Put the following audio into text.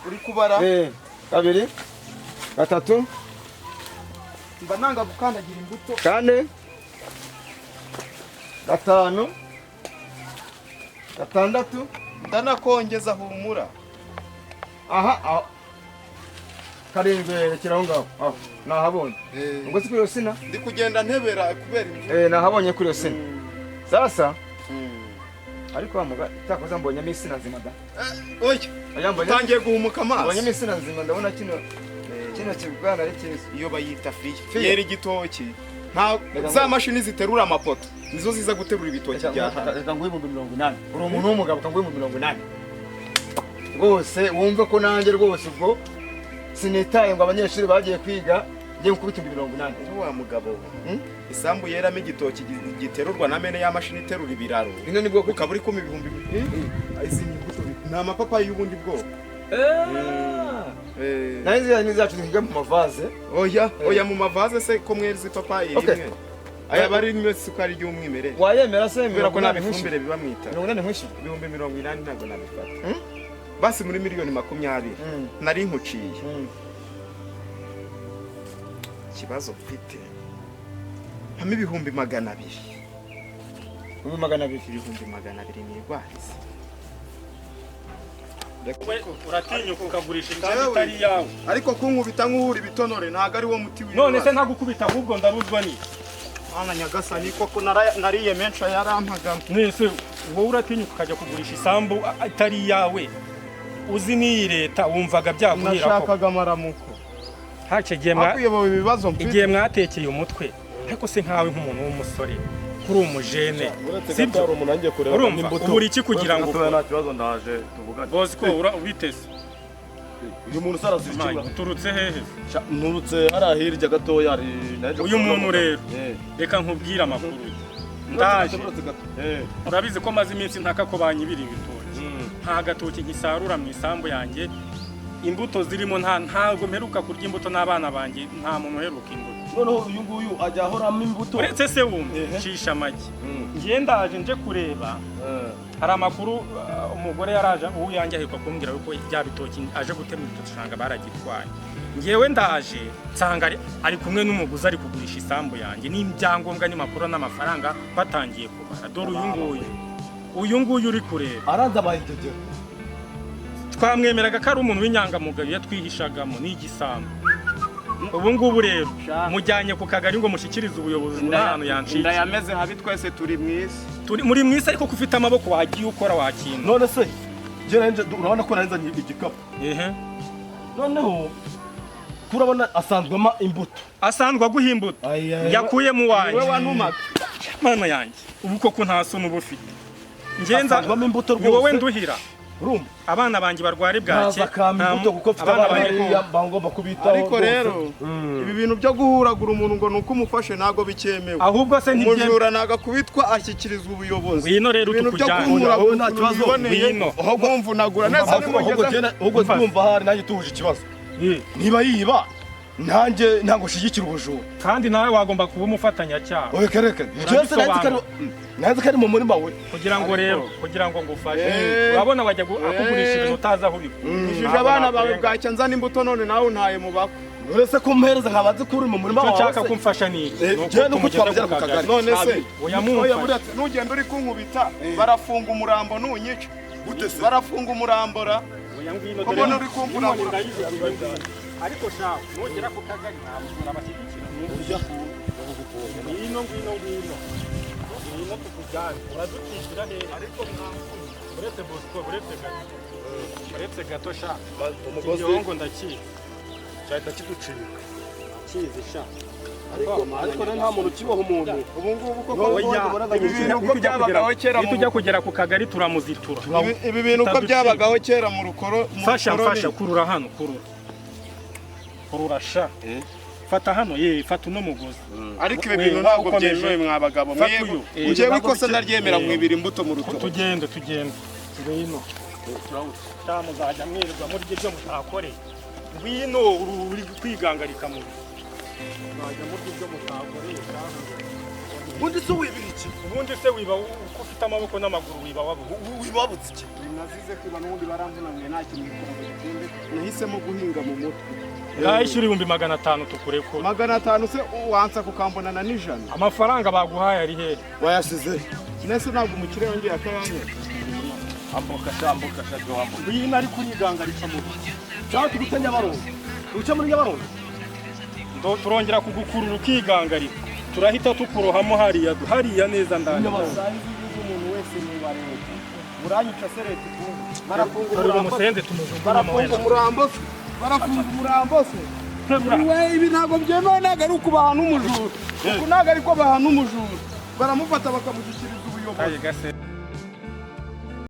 uri kubara 2 3 mba nanga gukandagira imbuto 4 5 6 ndanakongeza humura aha karindwi yerekeraho ngaho aho nahabonye ubwo si kuri sina ndi kugenda ntebera kubera imvura nahabonye kuri sina sasa ariko amuga cyakoze mbonye misina nzima da oya utangiye guhumuka amaso mbonye misina nzima ndabona kino kibwana ari cyiza iyo bayita fiye yera igitoki nta za mashini ziterura amapoto nizo ziza guterura ibitoki bya hano reka nguhe 80 uri umuntu w'umugabo kanguhe 80 rwose wumve ko nanjye rwose ubwo sinitaye ngo abanyeshuri bagiye kwiga ngiye gukubita 80 wa mugabo isambu yeramo igitoki giterurwa na mene ya mashini iterura ibiraro bino nibwo ukaba uri kuma ibihumbi izi imbuto ni amapapayi y'ubundi bwoko nahizi nizacu twiga mu mavaze oya mu mavaze se ko mwezi papayi rimwe aya bari nimwe sukari y'umwimerere wayemera se mbera ko nabifumbire biba mwita 80 nkwishi ibihumbi 80 ntago nabifata basi muri miliyoni 20 nari nkuciye kibazo mfite hamwe ibihumbi 200 ibihumbi 200 ni rwahise uratinyuka ukagurisha kandi itari yawe ariko kunkubita nk'uri bitonore ntago ari wo muti w'iwe none se ntagukubita ahubwo ndaruzwa ni ana nyagasani koko nariye menshi yarampagamo nese wowe uratinyuka ukajya kugurisha isambu itari yawe uzi n'iyi leta wumvaga byaguhira ko nashakaga amaramuko igihe mwatekeye umutwe ariko se nkawe nk'umuntu w'umusore kuri umujene sibyo urumva ubura iki kugira ngo nta kibazo ndaje tuvugane bozi ko ubiteze uyu muntu sarazikira uturutse hehe nturutse hariya hirya gatoya uyu muntu rero reka nkubwire amakuru ndaje urabizi ko maze iminsi ntaka ko banyibira ibitoki nta gatoki nkisarura mu isambu yanjye imbuto zirimo ntago mperuka kurya imbuto n'abana banjye nta muntu uheruka imbuto noneho uyu nguyu ajya ahoramo imbuto uretse se wumve nshisha amagi ngiye ndaje nje kureba hari amakuru umugore yaraje ubu yanjye ahekwa kumbwira yuko bya bitoki aje gutema udushanga baragitwaye ngewe ndaje nsanga ari kumwe n'umuguzi ari kugurisha isambu yanjye n'ibyangombwa n'impapuro n'amafaranga batangiye kubara dore uyu nguyu uri kureba aranze abayigegera twamwemeraga ko ari umuntu w'inyangamugayo yatwihishagamo n'igisambu ubu ngubu rero mujyanye ku kagari ngo mushyikirize ubuyobozi n'ahantu yanciye ndayameze habi twese turi mwisi muri mwisi ariko kufite amaboko wagiye ukora wakintu none se urabona ko narinzanye igikapu noneho turabona asanzwemo imbuto asanzwe aguha imbuto yakuye mu wanjye wowe wanumaga mana yanjye ubu koko nta soni uba ufite ngenza asanzwemo imbuto rwose wowe nduhira urumva abana banjye barwara bwake imbuto kuko mfite abana bagomba kubitaho ariko rero ibi bintu byo guhuragura umuntu ngo nuko umufashe nago bikemewe ahubwo se umujura naga kubitwa ashyikirizwa ubuyobozi wino rero tukujyana nta kibazo wino ahubwo mvunagura neza ahubwo twumva hari nanjye tuhuje ikibazo niba yiba nanjye ntabwo ushigikira ubujura kandi nawe wagomba kuba umufatanyacyaha reka nanze kari mu murima we kugira ngo ngufashe urabona wajya akugurisha ibintu utazi aho ubikura abana bawe bwacya nzana imbuto none nawe untaye mu bako uretse ko mpereza nkabaze ko uri mu murima wawe nshaka kumfasha niki nuko twamugera ku kagari none se nugenda uri kunkubita barafunga umurambo nunyica barafunga umurambora kubona uri kumvunagura ariko sha nugera ku kagari ntabwo abashyigikira ngwino tukujyane uradukikira neza ariko uretse bosco uretse gato sha igihongo ndakizi cyahita kiducika kizi sha ariko nta muntu ukibaho umuntu ubu ngubu koko ibi bintu uko byabagaho kera mu tujya kugera ku kagari turamuzitura ibi bintu uko byabagaho kera mu rukoro fasha kurura hano kurura sha fata hano fata uno mugozi ariko ibi bintu ntabwo byemewe mwabagabo mwebwe ugiye wikosa ndaryemera mwibira imbuto mu rutoki tugende ngwino muzajya mwirirwa muri ibyo mutakoreye ngwino uri kwigangarika mu muzajya muri ibyo mutakoreye undi se wibira iki ubundi se wiba uko ufite amaboko n'amaguru wiba wibabutse iki nazize kwiba n'ubundi baramvunaniye nta kintu gikunda nahisemo guhinga mu mutwe ngayishyura 500 tukurekura 500 se wansa kukambonana n'ijana amafaranga baguhaye ari hehe wayasize nese ntabwo umukire yongeye akayanye amboka shaka wamboka iyi nari kuriganga ricamuka cyangwa tugute Nyabarongo uca muri Nyabarongo turongera kugukurura ukigangarira turahita tukurohamo hariya neza ndani umuntu wese ni barebe buranyica sereti barafunga umusenze umurambo se we ibi ntabwo byemewe ntabwo ari ukubahana umujura kuko ntabwo ari ko bahana umujura baramufata bakamushyikiriza ubuyobozi